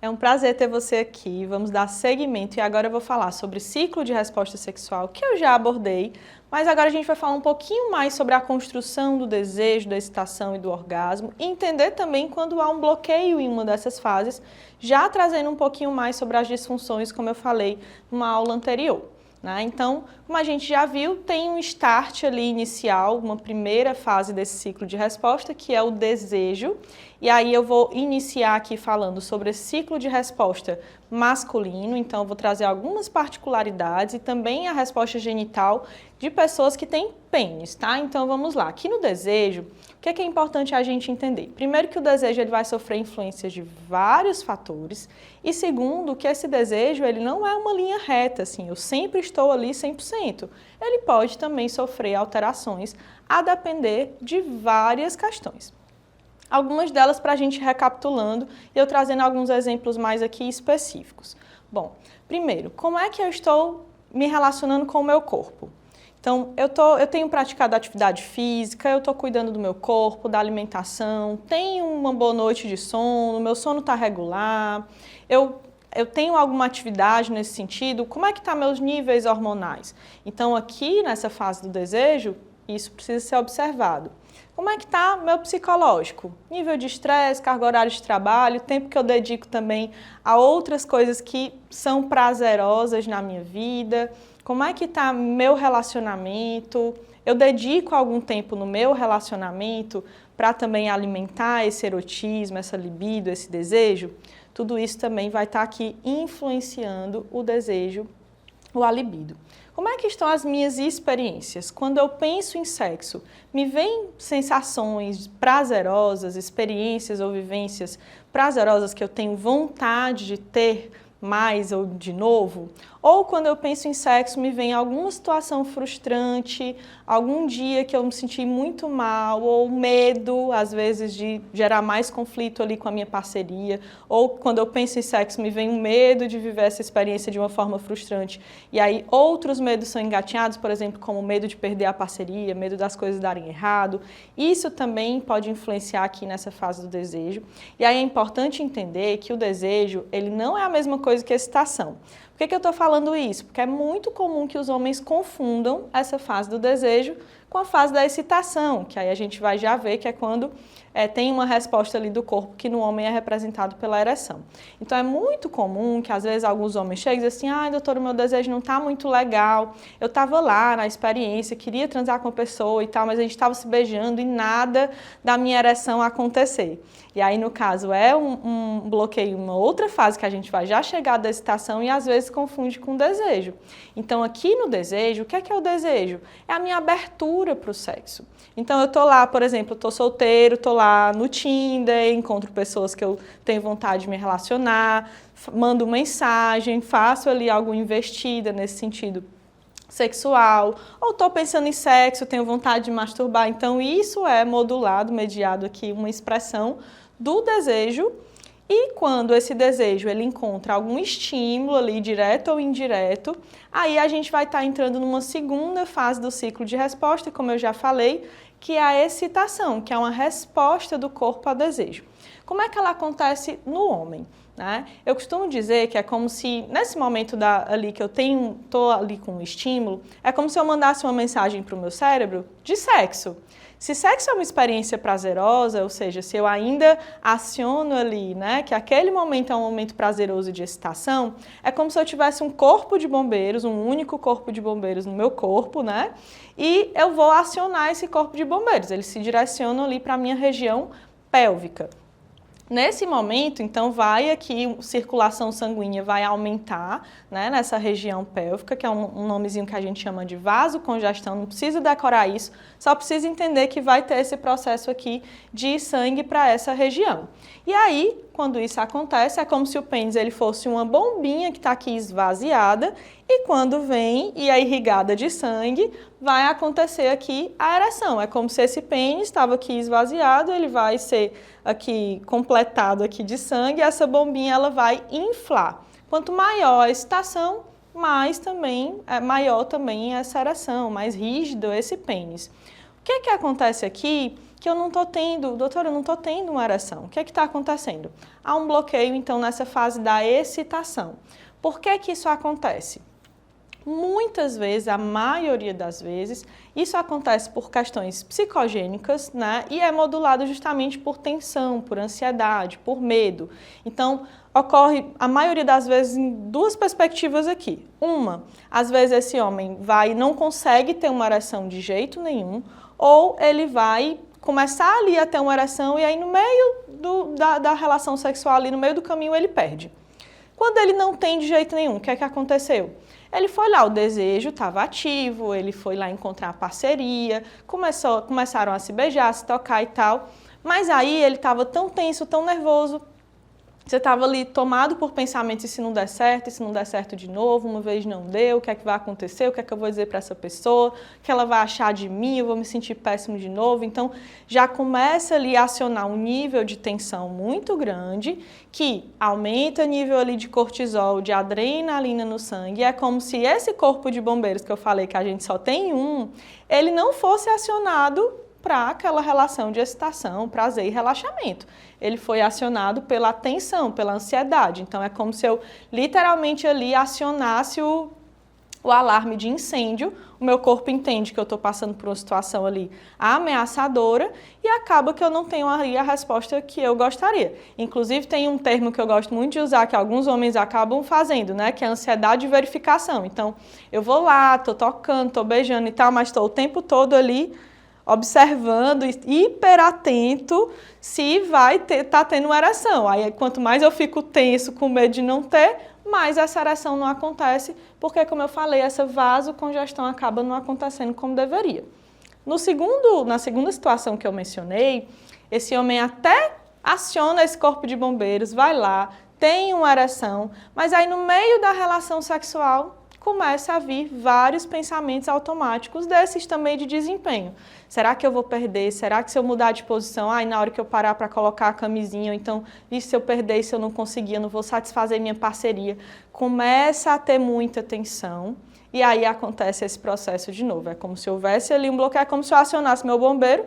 É um prazer ter você aqui. Vamos dar seguimento e agora eu vou falar sobre ciclo de resposta sexual, que eu já abordei, mas agora a gente vai falar um pouquinho mais sobre a construção do desejo, da excitação e do orgasmo e entender também quando há um bloqueio em uma dessas fases, já trazendo um pouquinho mais sobre as disfunções, como eu falei numa aula anterior. Então, como a gente já viu, tem um start ali inicial, uma primeira fase desse ciclo de resposta, que é o desejo. E aí eu vou iniciar aqui falando sobre esse ciclo de resposta masculino, então eu vou trazer algumas particularidades e também a resposta genital de pessoas que têm pênis, tá? Então vamos lá. Aqui no desejo, o que é importante a gente entender? Primeiro que o desejo ele vai sofrer influências de vários fatores e segundo que esse desejo ele não é uma linha reta, assim, eu sempre estou ali 100%. Ele pode também sofrer alterações a depender de várias questões. Algumas delas para a gente recapitulando e eu trazendo alguns exemplos mais aqui específicos. Bom, primeiro, como é que eu estou me relacionando com o meu corpo? Então, eu tenho praticado atividade física, eu estou cuidando do meu corpo, da alimentação, tenho uma boa noite de sono, meu sono está regular, eu tenho alguma atividade nesse sentido, como é que estão meus níveis hormonais? Então, aqui nessa fase do desejo, isso precisa ser observado. Como é que está meu psicológico? Nível de estresse, carga horária de trabalho, tempo que eu dedico também a outras coisas que são prazerosas na minha vida. Como é que está meu relacionamento? Eu dedico algum tempo no meu relacionamento para também alimentar esse erotismo, essa libido, esse desejo? Tudo isso também vai estar aqui influenciando o desejo, a libido. Como é que estão as minhas experiências? Quando eu penso em sexo, me vêm sensações prazerosas, experiências ou vivências prazerosas que eu tenho vontade de ter mais ou de novo? Ou quando eu penso em sexo, me vem alguma situação frustrante, algum dia que eu me senti muito mal, ou medo, às vezes, de gerar mais conflito ali com a minha parceria, ou quando eu penso em sexo, me vem um medo de viver essa experiência de uma forma frustrante. E aí outros medos são engatinhados, por exemplo, como medo de perder a parceria, medo das coisas darem errado. Isso também pode influenciar aqui nessa fase do desejo. E aí é importante entender que o desejo, ele não é a mesma coisa que a excitação. Por que eu estou falando isso? Porque é muito comum que os homens confundam essa fase do desejo com a fase da excitação, que aí a gente vai já ver que é quando tem uma resposta ali do corpo que no homem é representado pela ereção. Então é muito comum que às vezes alguns homens cheguem e dizem assim, ai doutora, o meu desejo não está muito legal, eu estava lá na experiência, queria transar com a pessoa e tal, mas a gente estava se beijando e nada da minha ereção acontecer. E aí, no caso, é um bloqueio, uma outra fase que a gente vai já chegar da excitação e às vezes confunde com o desejo. Então, aqui no desejo, o que é o desejo? É a minha abertura para o sexo. Então, eu estou lá, por exemplo, estou solteiro, estou lá no Tinder, encontro pessoas que eu tenho vontade de me relacionar, mando mensagem, faço ali algo investida nesse sentido sexual, ou estou pensando em sexo, tenho vontade de masturbar. Então, isso é modulado, mediado aqui, uma expressão do desejo. E quando esse desejo ele encontra algum estímulo ali, direto ou indireto, aí a gente vai estar entrando numa segunda fase do ciclo de resposta, como eu já falei, que é a excitação, que é uma resposta do corpo ao desejo. Como é que ela acontece no homem? Eu costumo dizer que é como se, nesse momento ali que eu estou ali com um estímulo, é como se eu mandasse uma mensagem para o meu cérebro de sexo. Se sexo é uma experiência prazerosa, ou seja, se eu ainda aciono ali, que aquele momento é um momento prazeroso de excitação, é como se eu tivesse um corpo de bombeiros, um único corpo de bombeiros no meu corpo, e eu vou acionar esse corpo de bombeiros, eles se direcionam ali para a minha região pélvica. Nesse momento, então, vai aqui, circulação sanguínea vai aumentar, nessa região pélvica, que é um nomezinho que a gente chama de vasocongestão, não precisa decorar isso, só precisa entender que vai ter esse processo aqui de sangue para essa região. E aí, quando isso acontece, é como se o pênis ele fosse uma bombinha que está aqui esvaziada, e quando vem e é irrigada de sangue, vai acontecer aqui a ereção. É como se esse pênis estava aqui esvaziado, ele vai ser aqui completado aqui de sangue, e essa bombinha ela vai inflar. Quanto maior a excitação, maior também essa ereção, mais rígido esse pênis. que acontece aqui que eu não estou tendo, doutora, eu não estou tendo uma ereção? O que está acontecendo? Há um bloqueio, então, nessa fase da excitação. Por que isso acontece? Muitas vezes, a maioria das vezes, isso acontece por questões psicogênicas, né? E é modulado justamente por tensão, por ansiedade, por medo. Então, ocorre, a maioria das vezes, em duas perspectivas aqui. Uma, às vezes esse homem vai e não consegue ter uma ereção de jeito nenhum, ou ele vai começar ali a ter uma ereção e aí no meio da relação sexual, ali no meio do caminho, ele perde. Quando ele não tem de jeito nenhum, o que é que aconteceu? Ele foi lá, o desejo estava ativo, ele foi lá encontrar a parceria, começaram a se beijar, se tocar e tal, mas aí ele estava tão tenso, tão nervoso, você estava ali tomado por pensamentos, e se não der certo de novo, uma vez não deu, o que é que vai acontecer, o que é que eu vou dizer para essa pessoa, o que ela vai achar de mim, eu vou me sentir péssimo de novo. Então, já começa ali a acionar um nível de tensão muito grande, que aumenta o nível ali de cortisol, de adrenalina no sangue. É como se esse corpo de bombeiros que eu falei que a gente só tem um, ele não fosse acionado para aquela relação de excitação, prazer e relaxamento. Ele foi acionado pela tensão, pela ansiedade. Então, é como se eu literalmente ali acionasse o alarme de incêndio. O meu corpo entende que eu estou passando por uma situação ali ameaçadora e acaba que eu não tenho ali a resposta que eu gostaria. Inclusive, tem um termo que eu gosto muito de usar, que alguns homens acabam fazendo, né? Que é a ansiedade de verificação. Então, eu vou lá, estou tocando, estou beijando e tal, mas estou o tempo todo ali observando, hiper atento se vai tá tendo uma ereção. Aí, quanto mais eu fico tenso, com medo de não ter, mais essa ereção não acontece, porque, como eu falei, essa vasocongestão acaba não acontecendo como deveria. Na segunda situação que eu mencionei, esse homem até aciona esse corpo de bombeiros, vai lá, tem uma ereção, mas aí no meio da relação sexual começa a vir vários pensamentos automáticos desses também de desempenho. Será que eu vou perder? Será que se eu mudar de posição, na hora que eu parar para colocar a camisinha, ou então, e se eu perder, se eu não conseguir, eu não vou satisfazer minha parceria? Começa a ter muita tensão e aí acontece esse processo de novo. É como se houvesse ali um bloqueio, é como se eu acionasse meu bombeiro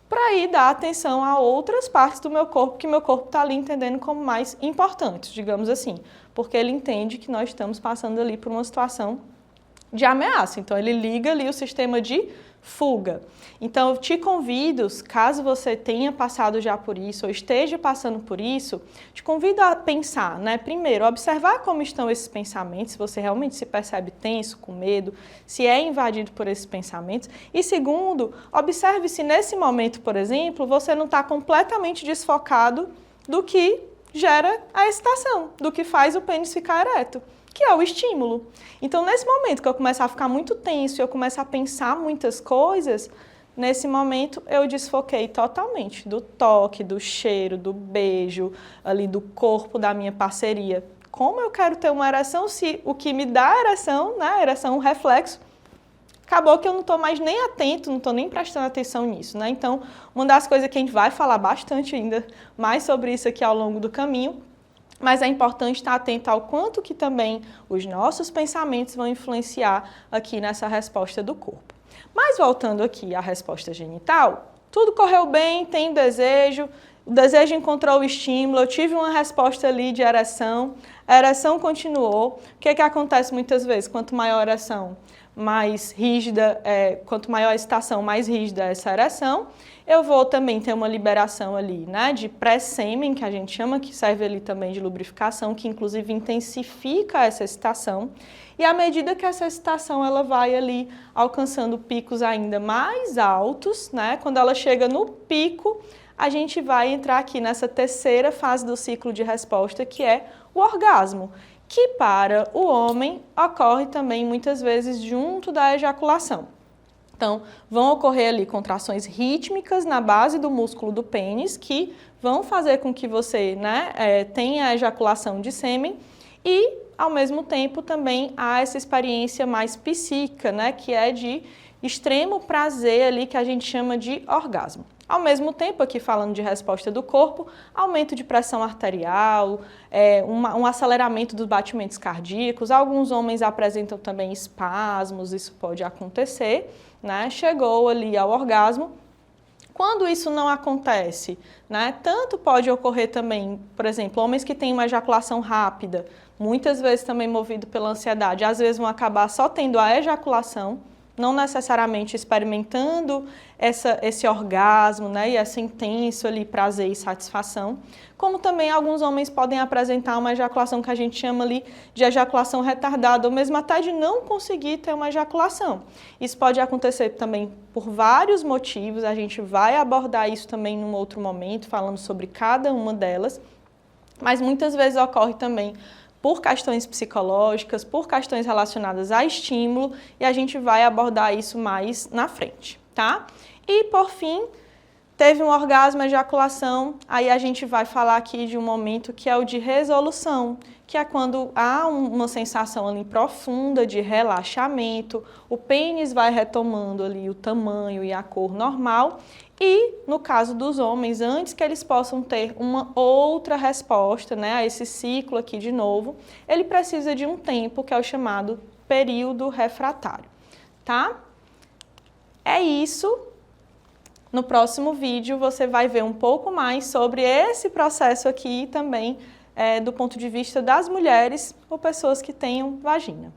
para ir dar atenção a outras partes do meu corpo, que meu corpo está ali entendendo como mais importantes, digamos assim, porque ele entende que nós estamos passando ali por uma situação de ameaça. Então, ele liga ali o sistema de fuga. Então, eu te convido, caso você tenha passado já por isso ou esteja passando por isso, te convido a pensar, né? Primeiro, observar como estão esses pensamentos, se você realmente se percebe tenso, com medo, se é invadido por esses pensamentos. E segundo, observe se nesse momento, por exemplo, você não está completamente desfocado do que gera a excitação, do que faz o pênis ficar ereto, que é o estímulo. Então, nesse momento que eu começar a ficar muito tenso e eu começar a pensar muitas coisas, nesse momento eu desfoquei totalmente do toque, do cheiro, do beijo, ali do corpo da minha parceria. Como eu quero ter uma ereção se o que me dá ereção, né, ereção é um reflexo, acabou que eu não estou mais nem atento, não estou nem prestando atenção nisso, né? Então, uma das coisas que a gente vai falar bastante ainda mais sobre isso aqui ao longo do caminho, mas é importante estar atento ao quanto que também os nossos pensamentos vão influenciar aqui nessa resposta do corpo. Mas voltando aqui à resposta genital, tudo correu bem, tem desejo, o desejo encontrou o estímulo, eu tive uma resposta ali de ereção, a ereção continuou. O que acontece muitas vezes? Quanto maior a ereção, mais rígida, quanto maior a excitação, mais rígida essa ereção. Eu vou também ter uma liberação ali, né, de pré-sêmen, que a gente chama, que serve ali também de lubrificação, que inclusive intensifica essa excitação. E à medida que essa excitação ela vai ali alcançando picos ainda mais altos, né, quando ela chega no pico, a gente vai entrar aqui nessa terceira fase do ciclo de resposta, que é o orgasmo, que para o homem ocorre também muitas vezes junto da ejaculação. Então, vão ocorrer ali contrações rítmicas na base do músculo do pênis, que vão fazer com que você, né, tenha a ejaculação de sêmen e, ao mesmo tempo, também há essa experiência mais psíquica, né, que é de extremo prazer ali, que a gente chama de orgasmo. Ao mesmo tempo, aqui falando de resposta do corpo, aumento de pressão arterial, um aceleramento dos batimentos cardíacos, alguns homens apresentam também espasmos, isso pode acontecer, né? Chegou ali ao orgasmo. Quando isso não acontece, né? Tanto pode ocorrer também, por exemplo, homens que têm uma ejaculação rápida, muitas vezes também movido pela ansiedade, às vezes vão acabar só tendo a ejaculação, não necessariamente experimentando esse orgasmo, né, e esse intenso ali prazer e satisfação, como também alguns homens podem apresentar uma ejaculação que a gente chama ali de ejaculação retardada, ou mesmo até de não conseguir ter uma ejaculação. Isso pode acontecer também por vários motivos, a gente vai abordar isso também num outro momento, falando sobre cada uma delas, mas muitas vezes ocorre também por questões psicológicas, por questões relacionadas a estímulo, e a gente vai abordar isso mais na frente, tá? E, por fim, teve um orgasmo, ejaculação, aí a gente vai falar aqui de um momento que é o de resolução, que é quando há uma sensação ali profunda de relaxamento, o pênis vai retomando ali o tamanho e a cor normal, e, no caso dos homens, antes que eles possam ter uma outra resposta, né, a esse ciclo aqui de novo, ele precisa de um tempo que é o chamado período refratário, tá? É isso. No próximo vídeo você vai ver um pouco mais sobre esse processo aqui também do ponto de vista das mulheres ou pessoas que tenham vagina.